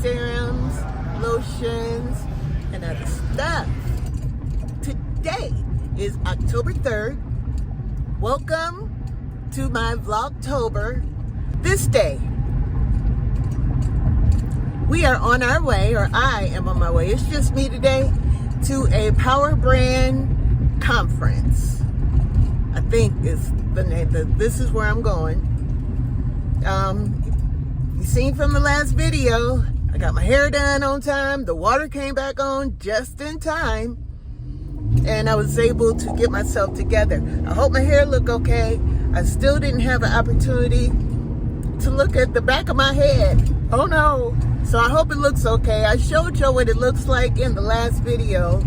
serums, lotions, and other stuff. Today is October 3rd. Welcome to my Vlogtober. This day, we are on our way, or I am on my way, it's just me today, to a Power Brand conference. I think is the name. This is where I'm going. You seen from the last video, I got my hair done on time. The water came back on just in time. And I was able to get myself together. I hope my hair look okay. I still didn't have an opportunity to look at the back of my head. Oh no. So I hope it looks okay. I showed you what it looks like in the last video.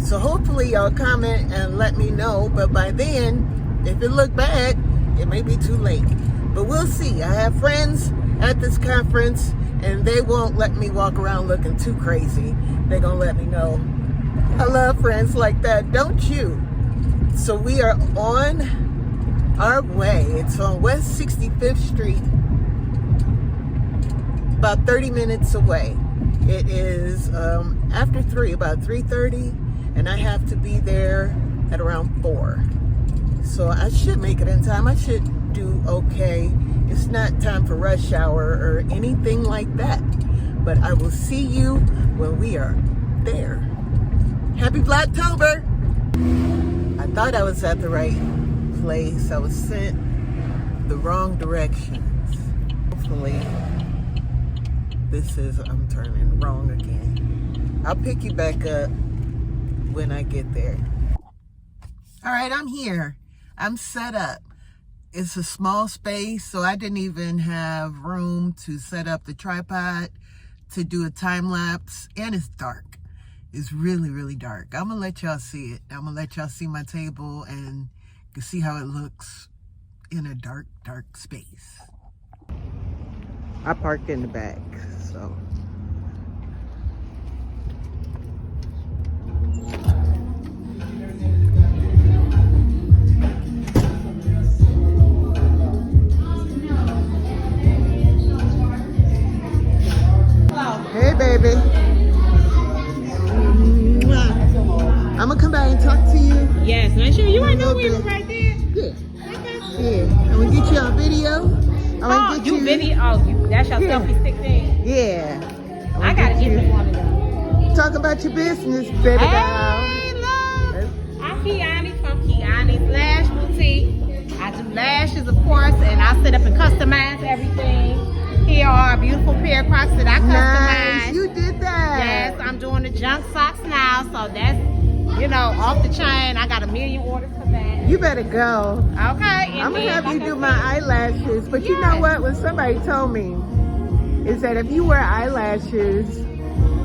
So hopefully y'all comment and let me know. But by then, if it looked bad, it may be too late. But we'll see. I have friends at this conference and they won't let me walk around looking too crazy. They're gonna let me know. I love friends like that, don't you? So we are on our way. It's on West 65th Street, about 30 minutes away. It is after 3, about 3:30, and I have to be there at around 4. So I should make it in time. I should do okay. It's not time for rush hour or anything like that. But I will see you when we are there. Happy Vlogtober! I thought I was at the right place. I was sent the wrong directions. Hopefully, I'm turning wrong again. I'll pick you back up when I get there. All right, I'm here. I'm set up. It's a small space, so I didn't even have room to set up the tripod to do a time lapse, and it's dark. It's really, really dark. I'm gonna let y'all see it. I'm gonna let y'all see my table and you can see how it looks in a dark, dark space. I parked in the back, so. Hey, baby. I'm gonna come back and talk to you. Yes, not sure. You ain't know we were right there. Yeah. Yeah. I'm gonna get you on video. Video. Oh, that's your selfie stick thing. Yeah. I gotta get you one of them. Talk about your business, baby doll. Hey, love. I'm Kiani from Kiani's Lash Boutique. I do lashes, of course, and I set up and customize everything. Here are a beautiful pair of Crocs that I customized. Nice. You did that. Yes, I'm doing the junk socks now, so that's, off the chain. I got a million orders for that. You better go. Okay. I'm gonna have you do my eyelashes. But you know what? When somebody told me, is that if you wear eyelashes,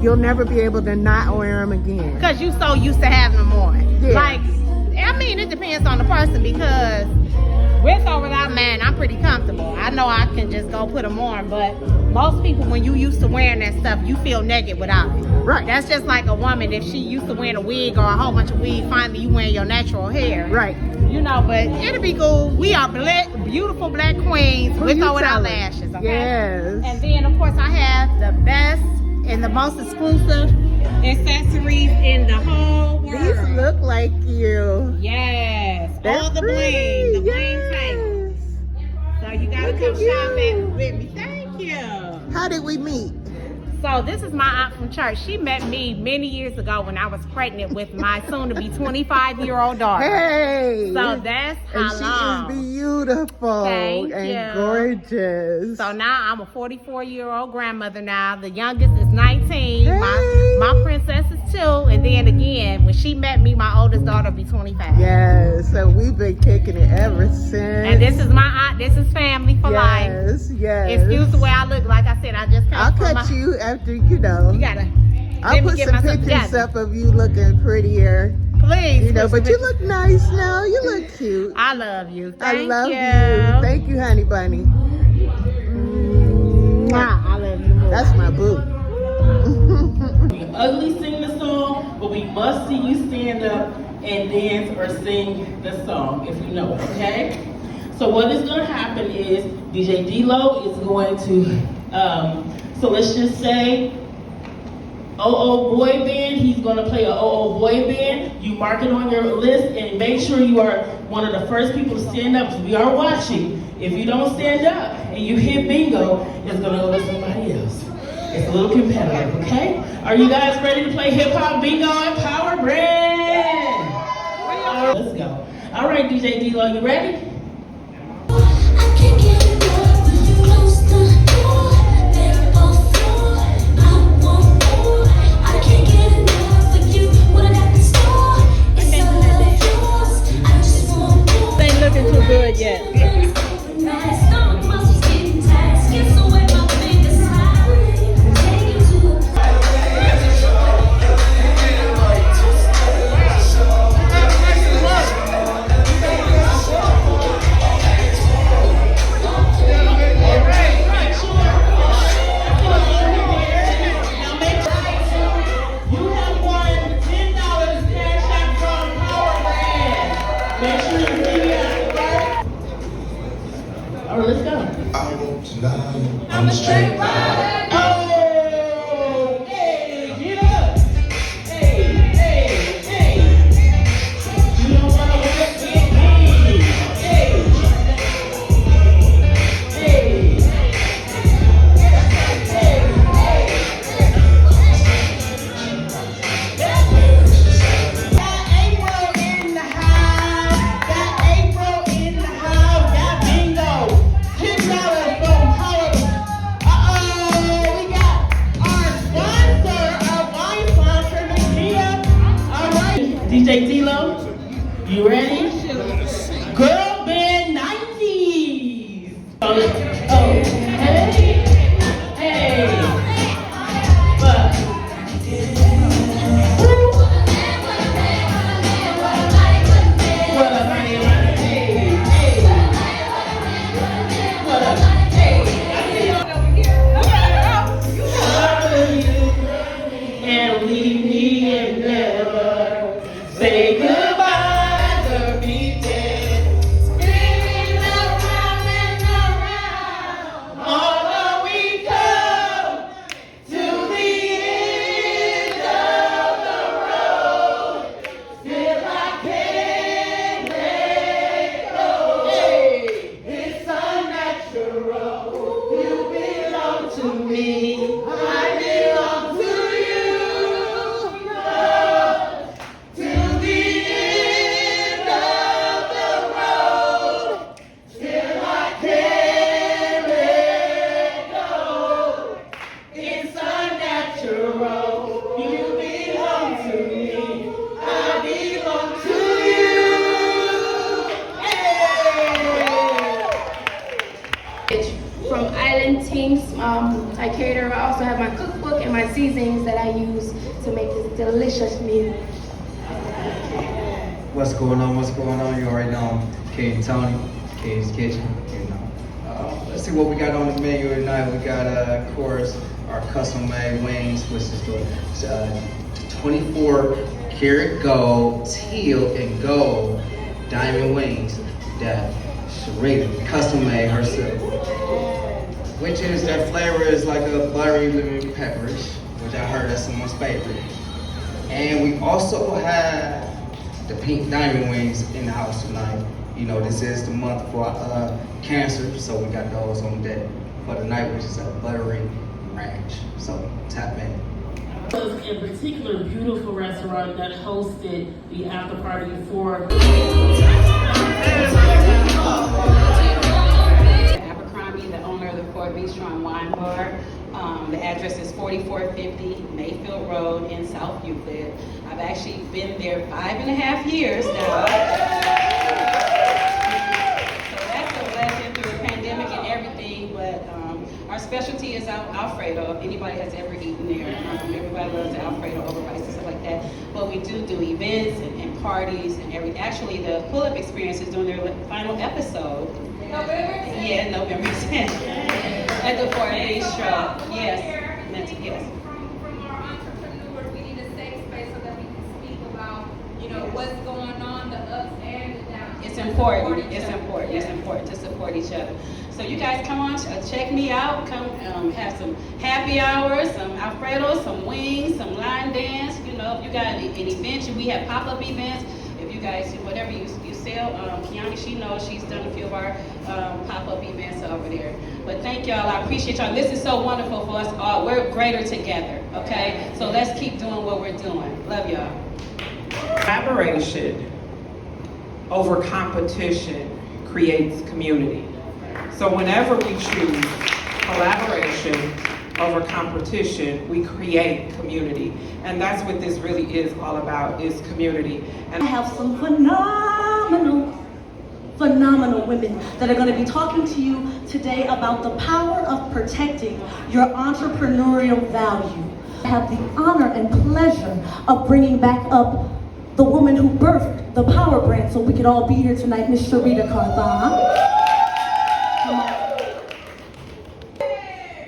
you'll never be able to not wear them again. Because you so used to having them on. Yeah. Like, I mean, it depends on the person, because with or without mine, I'm pretty comfortable. I know I can just go put them on, but most people, when you used to wearing that stuff, you feel naked without it. Right. That's just like a woman, if she used to wearing a wig or a whole bunch of wig, finally you wearing your natural hair. Right. But it'll be cool. We are beautiful black queens with or without lashes, okay? Yes. And then, of course, I have the best and the most exclusive accessories in the whole world. These look like you. Yes. They're all the pretty. bling. The bling face. So you gotta come shopping with me. Thank you. How did we meet? So this is my aunt from church. She met me many years ago when I was pregnant with my soon-to-be 25-year-old daughter. Hey. So that's how long. And she is beautiful Thank and you. gorgeous. So now I'm a 44-year-old grandmother now. The youngest is 19. Hey. My princess is 2. And then again, when she met me, my oldest daughter will be 25. Yes, so we've been kicking it ever since. And this is my aunt. This is family for life. Yes. Excuse the way I look. Like I said, I just came I'll from cut you after, You gotta. I'll put some pictures up of you looking prettier. Please. But you look nice now. You look cute. I love you. I love you. you. Thank you, honey bunny. I love you more. That's my boo. Ugly sing the song, but we must see you stand up and dance or sing the song if you know it, okay? So what is going to happen is DJ D-Lo is going to So let's just say OO boy band, he's gonna play a OO boy band. You mark it on your list and make sure you are one of the first people to stand up because we are watching. If you don't stand up and you hit bingo, it's gonna go to somebody else. It's a little competitive, okay? Are you guys ready to play hip hop bingo and power brand? All right, let's go. All right, DJ D-Lo, you ready? Looking too good yet. All right, let's go. I want tonight. I'm a straight rider. Oh, hey, get up. Hey, hey, hey. You don't want to work with me. Hey, hey. Got April in the house. Got April in the house. Got bingo. $10 from Power. We got our sponsor, our wine sponsor, Nakia. All right, DJ D-Lo, you ready? Girl band 90s. Oh, hey, hey. But, what up, honey? Hey, hey. What up? Hey, and leave me and never say goodbye to be dead. Spinning around and around, although we come to the end of the road, still I can't let go. Hey, it's unnatural. You belong to me. I belong to you. Love, till the end of the road. Till I can't let go. It's unnatural. You belong to me. I belong to you. Hey! From Island Teams, I cater. I also have my cookbook and my seasonings that I use to make this delicious meal. What's going on? What's going on? You already know Kate and Tony, Kate's Kitchen. You know. Let's see what we got on the menu tonight. We got, of course, our custom-made wings, which is the 24 karat gold, teal, and gold diamond wings that Sharita custom-made herself. Which is, that flavor is like a buttery lemon pepperish, which I heard that's someone's favorite. And we also have the pink diamond wings in the house tonight. You know, this is the month for cancer, so we got those on deck for the night, which is a buttery ranch. So tap in. In particular, beautiful restaurant that hosted the after party for the owner of the Fort Bistro and Wine Bar. The address is 4450 Mayfield Road in South Euclid. I've actually been there 5.5 years now. So that's a blessing through the pandemic and everything, but our specialty is Alfredo. If anybody has ever eaten there, everybody loves the Alfredo over rice and stuff like that. But we do events and parties and everything. Actually, the pull-up experience is doing their final episode. November 10th? Yeah, November 10th. At the Fort Bistro. Yes. Yes. From our entrepreneurs, we need a safe space so that we can speak about, what's going on, the ups and the downs. It's important. It's important. It's important to support each other. So you guys come on, check me out. Come have some happy hours, some Alfredo, some wings, some line dance. You know, if you got an event, we have pop-up events. If you guys, whatever you sell, Kiani, she knows, she's done a few of our pop-up events over there. But thank y'all, I appreciate y'all. This is so wonderful for us all. We're greater together, okay? So let's keep doing what we're doing. Love y'all. Collaboration over competition creates community. So whenever we choose collaboration over competition, we create community. And that's what this really is all about, is community. And I have some phenomenal women that are going to be talking to you today about the power of protecting your entrepreneurial value. I have the honor and pleasure of bringing back up the woman who birthed the Power brand so we could all be here tonight, Miss Sharita Carthon.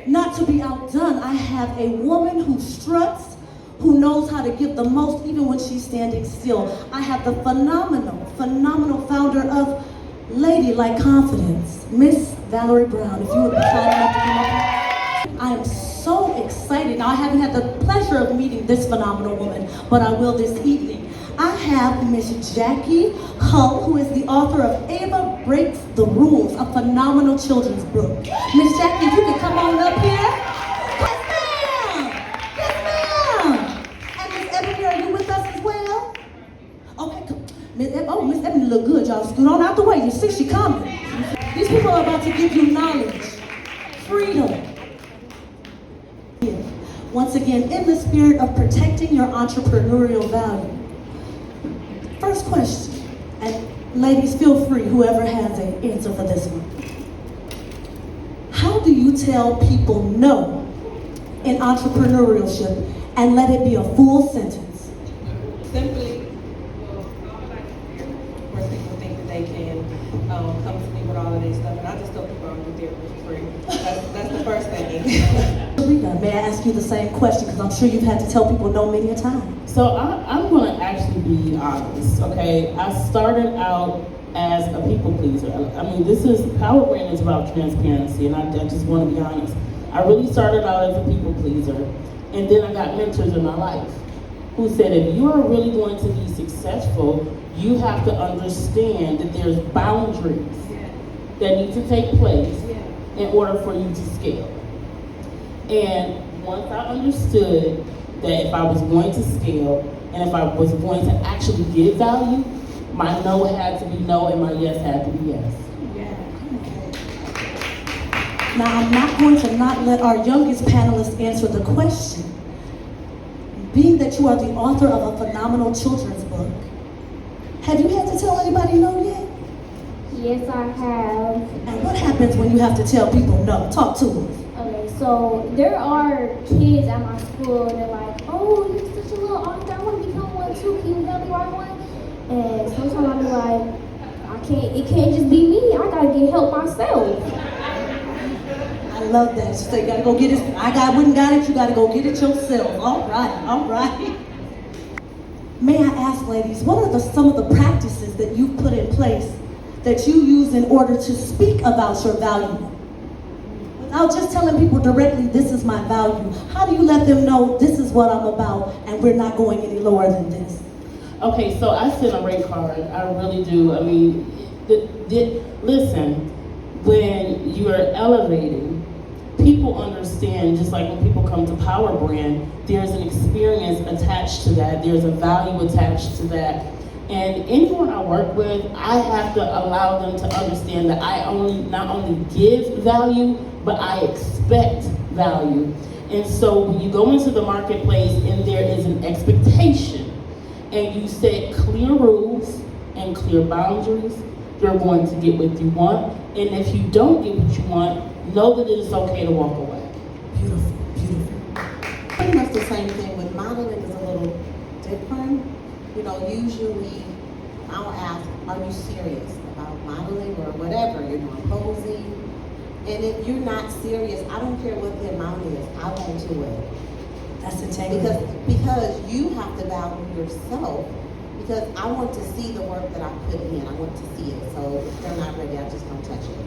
Not to be outdone, I have a woman who struts, who knows how to give the most even when she's standing still. I have the phenomenal founder of Ladylike Confidence, Miss Valerie Brown. If you would be kind enough to come up. I am so excited. Now, I haven't had the pleasure of meeting this phenomenal woman, but I will this evening. I have Miss Jackie Hull, who is the author of Ava Breaks the Rules, a phenomenal children's book. Miss Jackie, if you could come on up here. Yes, ma'am. Yes, ma'am. And Miss Ebony, are you with us as well? Okay, come. Miss Ebony look good, y'all. Scoot on out the way. You see she coming. These people are about to give you knowledge, freedom. Once again, in the spirit of protecting your entrepreneurial value. First question, and ladies, feel free, whoever has an answer for this one. How do you tell people no in entrepreneurship and let it be a full sentence? Simply, of course, people think that they can come to me with all of this stuff, and I just tell people I'm there for free. That's the first thing. May I ask you the same question, because I'm sure you've had to tell people no many a time. So I'm going to actually be honest, okay? I started out as a people pleaser. I mean, Power Brand is about transparency, and I just want to be honest. I really started out as a people pleaser, and then I got mentors in my life who said, if you are really going to be successful, you have to understand that there's boundaries that need to take place in order for you to scale. And once I understood that if I was going to scale and if I was going to actually give value, my no had to be no and my yes had to be yes. Now, I'm not going to not let our youngest panelist answer the question. Being that you are the author of a phenomenal children's book, have you had to tell anybody no yet? Yes, I have. And what happens when you have to tell people no? Talk to us. Okay, so there are kids at my school, they're like, oh, you're such a little author, I want to become one too, can you help me write one? And sometimes I'll be like, it can't just be me, I gotta get help myself. I love that. So you gotta go get it. Wouldn't got it, you gotta go get it yourself. All right. May I ask, ladies, what are some of the practices that you've put in place that you use in order to speak about your value? Without just telling people directly, this is my value. How do you let them know this is what I'm about and we're not going any lower than this? Okay, so I sit a rate card. I really do. I mean, listen, when you are elevating, people understand, just like when people come to Power Brand, there's an experience attached to that. There's a value attached to that. And anyone I work with, I have to allow them to understand that I not only give value, but I expect value. And so when you go into the marketplace and there is an expectation, and you set clear rules and clear boundaries, you're going to get what you want. And if you don't get what you want, know that it is okay to walk away. Beautiful. Pretty much the same thing with modeling is a little different. You know, usually I'll ask, are you serious about modeling or whatever, posing? And if you're not serious, I don't care what the amount is, I won't do it. That's integrity. Because you have to value yourself, because I want to see the work that I put in, I want to see it. So if they're not ready, I just don't touch it.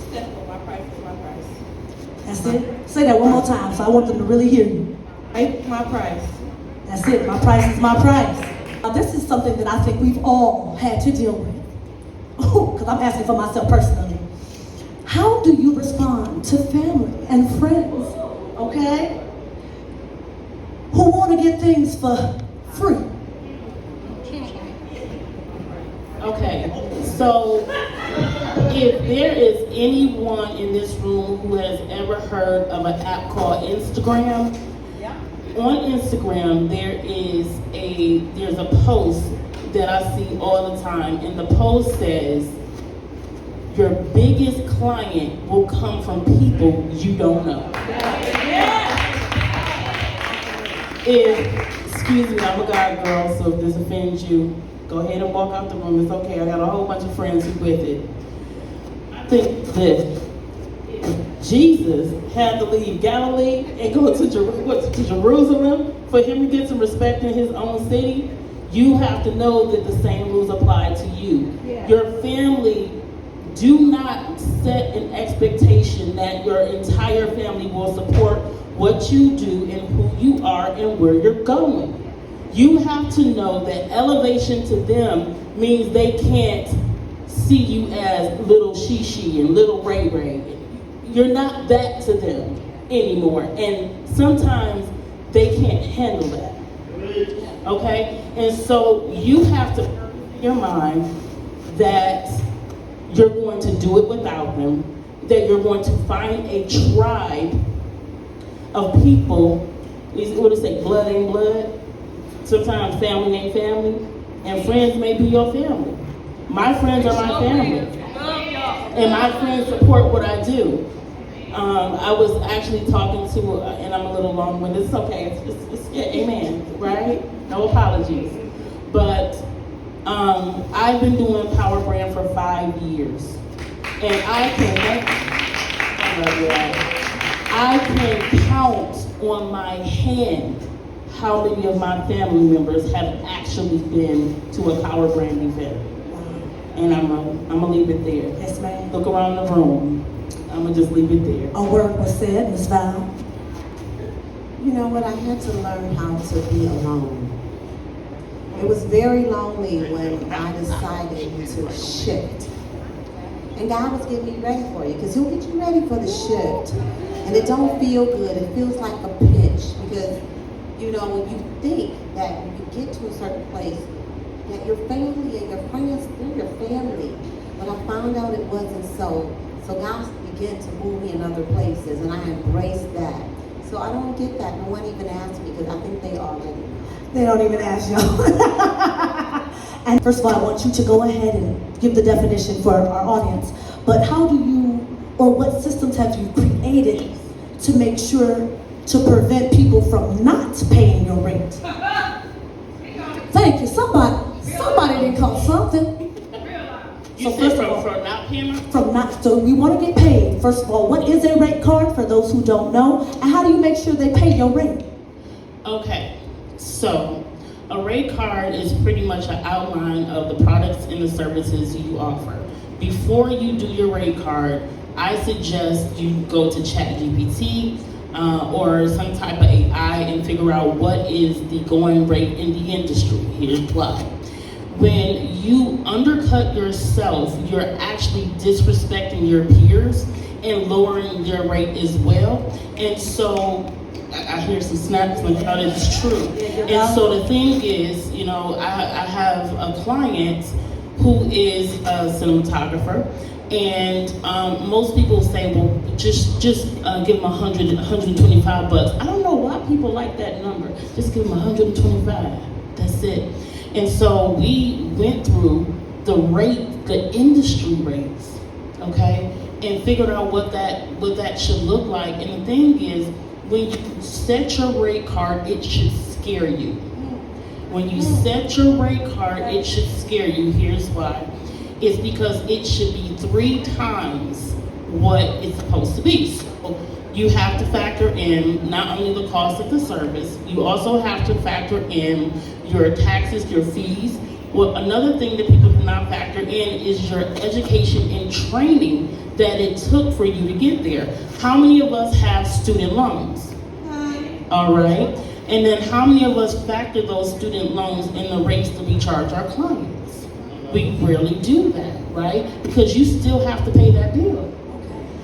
Step my price is my price. That's it. Say that one more time so I want them to really hear you. My price. That's it. My price is my price. Now, this is something that I think we've all had to deal with. Because I'm asking for myself personally. How do you respond to family and friends, okay, who want to get things for free? Okay, so if there is anyone in this room who has ever heard of an app called Instagram, on Instagram there's a post that I see all the time, and the post says, your biggest client will come from people you don't know. Excuse me, I'm a God girl, so if this offends you, go ahead and walk out the room. It's okay. I got a whole bunch of friends who with it. I think that Jesus had to leave Galilee and go to Jerusalem for him to get some respect in his own city. You have to know that the same rules apply to you. Yeah. Your family, do not set an expectation that your entire family will support what you do and who you are and where you're going. You have to know that elevation to them means they can't see you as little Shishi and little Ray Ray. You're not that to them anymore. And sometimes they can't handle that. Okay? And so you have to put in your mind that you're going to do it without them, that you're going to find a tribe of people. What do they say? Blood ain't blood. Sometimes family ain't family, and friends may be your family. My friends are my family, and my friends support what I do. I was actually talking to, and I'm a little long-winded. It's okay. It's amen, right? No apologies. But I've been doing Power Brand for 5 years, and I can count on my hand how many of my family members have actually been to a Power Brand event. And I'm gonna leave it there. Yes, ma'am. Look around the room. I'm gonna just leave it there. A word was said, Ms. Val. You know what? I had to learn how to be alone. It was very lonely when I decided to shift. And God was getting me ready for you, because he'll get you ready for the shift. And it don't feel good. It feels like a pinch, because, you know, when you think that when you get to a certain place, that your family and your friends, they're your family. But I found out it wasn't so. So God began to move me in other places, and I embraced that. So I don't get that. No one even asked me, because I think they already know. They don't even ask y'all. And first of all, I want you to go ahead and give the definition for our audience. But how do you, or what systems have you created to make sure to prevent people from not paying your rent? Thank you. Somebody didn't call something. You said from not paying? So we want to get paid. First of all, what is a rate card for those who don't know? And how do you make sure they pay your rent? Okay, so a rate card is pretty much an outline of the products and the services you offer. Before you do your rate card, I suggest you go to ChatGPT or some type of AI and figure out what is the going rate in the industry. Here's why. When you undercut yourself, you're actually disrespecting your peers and lowering your rate as well. And so, I hear some snaps like that is true. And so the thing is, you know, I have a client who is a cinematographer, and most people say, well, just give them 125 bucks. I don't know why people like that number. Just give them 125. That's it. And so we went through the industry rates, okay, and figured out what that should look like. And the thing is, when you set your rate card, it should scare you. When you set your rate card, it should scare you. Here's why. It's because it should be 3 times what it's supposed to be. So you have to factor in not only the cost of the service, you also have to factor in your taxes, your fees, Well, another thing that people do not factor in is your education and training that it took for you to get there. How many of us have student loans? All right. And then how many of us factor those student loans in the rates that we charge our clients? We rarely do that, right? Because you still have to pay that bill,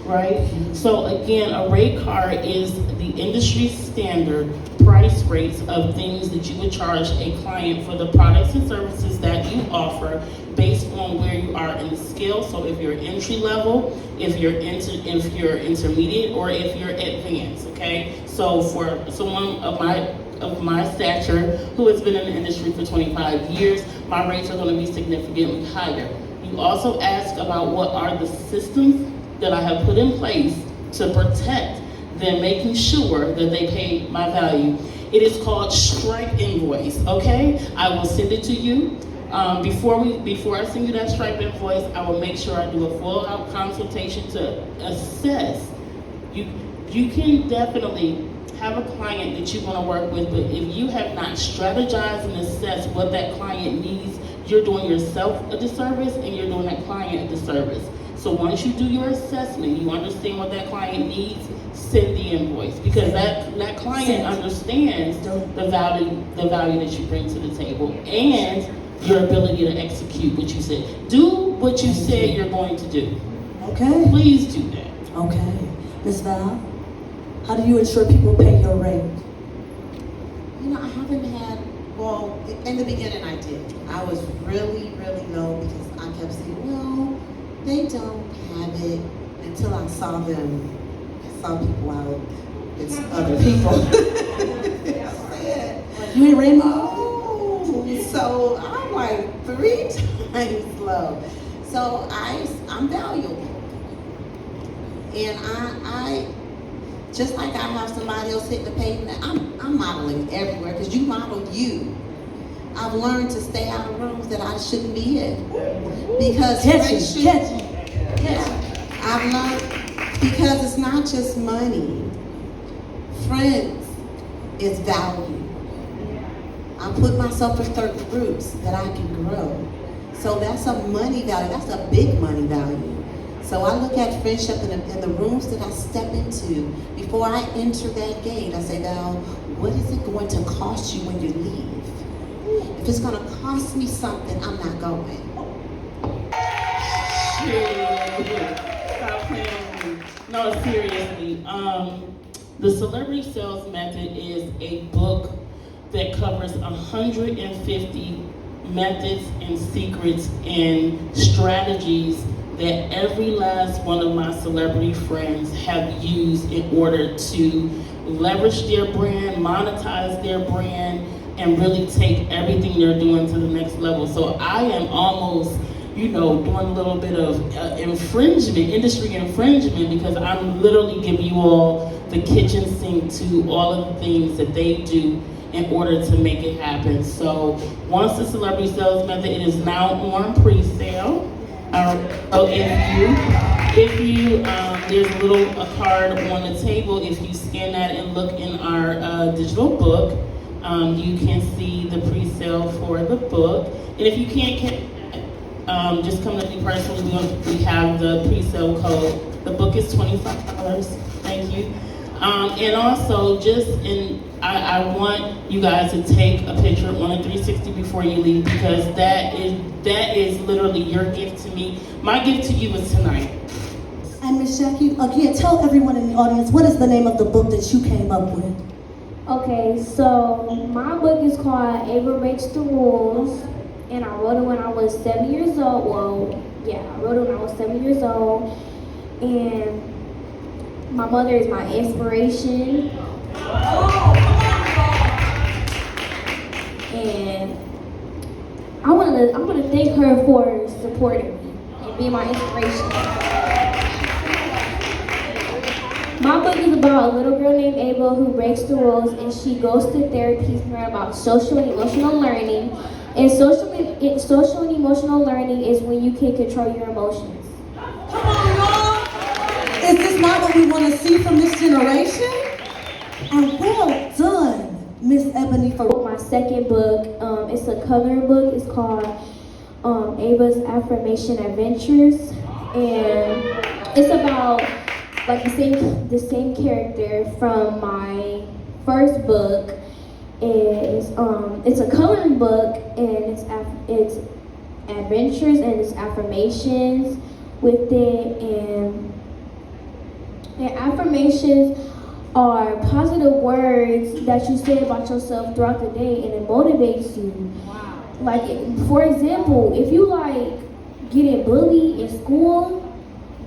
right? So again, a rate card is the industry standard price rates of things that you would charge a client for the products and services that you offer based on where you are in the scale. So if you're entry level, if you're intermediate, or if you're advanced, okay? So for someone of my stature who has been in the industry for 25 years, my rates are going to be significantly higher. You also ask about what are the systems that I have put in place to protect them, making sure that they pay my value. It is called Stripe Invoice, okay? I will send it to you. Before I send you that Stripe Invoice, I will make sure I do a full out consultation to assess. You can definitely have a client that you want to work with, but if you have not strategized and assessed what that client needs, you're doing yourself a disservice and you're doing that client a disservice. So once you do your assessment, you understand what that client needs, send the invoice, because that client understands the value that you bring to the table and your ability to execute what you said. Do what you said you're going to do. Okay. Please do that. Okay. Ms. Val, how do you ensure people pay your rate? You know, I haven't had, well, in the beginning I did. I was really, really low because I kept saying, well, they don't have it, until I saw people out with other people. You ain't Raymond? So I'm like 3 times low. So I'm valuable. And I just like I have somebody else hitting the pavement, I'm modeling everywhere, because you model you. I've learned to stay out of rooms that I shouldn't be in. Because I've learned, because it's not just money. Friends is value. I put myself in certain groups that I can grow. So that's a money value, that's a big money value. So I look at friendship in the rooms that I step into. Before I enter that gate, I say, now, what is it going to cost you when you leave? If it's going to cost me something, I'm not going. Stop playing with me. No, seriously. The Celebrity Sales Method is a book that covers 150 methods and secrets and strategies that every last one of my celebrity friends have used in order to leverage their brand, monetize their brand, and really take everything they're doing to the next level. So I am almost, doing a little bit of industry infringement, because I'm literally giving you all the kitchen sink to all of the things that they do in order to make it happen. So once the Celebrity Sales Method, it is now on pre-sale. So if you there's a card on the table. If you scan that and look in our digital book, you can see the pre-sale for the book. And if you can't just come to me personally. We have the pre-sale code. The book is $25. Thank you. And also, I want you guys to take a picture on a 360 before you leave, because that is literally your gift to me. My gift to you is tonight. And Ms. Jackie, again, tell everyone in the audience, what is the name of the book that you came up with? Okay, so my book is called Ava Breaks the Rules, and I wrote it when I was 7 years old. Well, yeah, I wrote it when I was 7 years old, and my mother is my inspiration. And I'm gonna thank her for supporting me and being my inspiration. My book is about a little girl named Ava who breaks the rules, and she goes to therapy to learn about social and emotional learning. And social and emotional learning is when you can control your emotions. Come on, y'all! Is this not what we want to see from this generation? And well done, Miss Eva. Ebony for my second book. It's a coloring book. It's called Ava's Affirmation Adventures, and it's about like the same character from my first book. It's a coloring book, and it's adventures and it's affirmations with it, and affirmations are positive words that you say about yourself throughout the day, and it motivates you. Wow. Like, for example, if you like getting bullied in school,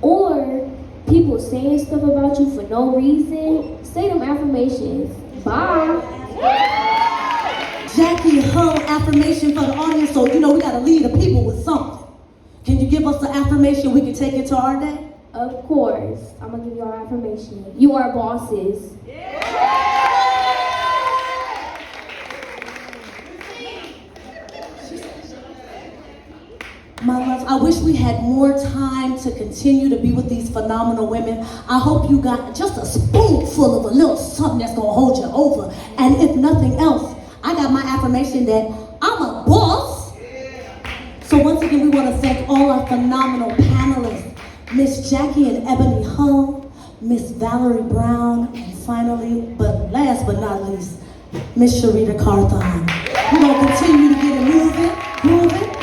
or people saying stuff about you for no reason, say them affirmations. Bye. Jackie Hull affirmation for the audience, so you know we gotta lead the people with something. Can you give us the affirmation we can take into our day? Of course. I'm gonna give you our affirmation. You are bosses. My love, I wish we had more time to continue to be with these phenomenal women. I hope you got just a spoonful of a little something that's gonna hold you over. And if nothing else, I got my affirmation that I'm a boss. So once again, we want to thank all our phenomenal panelists, Miss Jackie and Ebony Hull, Miss Valerie Brown, and finally, but last but not least, Miss Sharita Carthon. We're gonna continue to get it moving.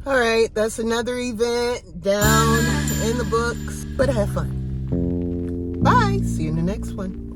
All right, that's another event down in the books, but have fun. Bye. See you in the next one.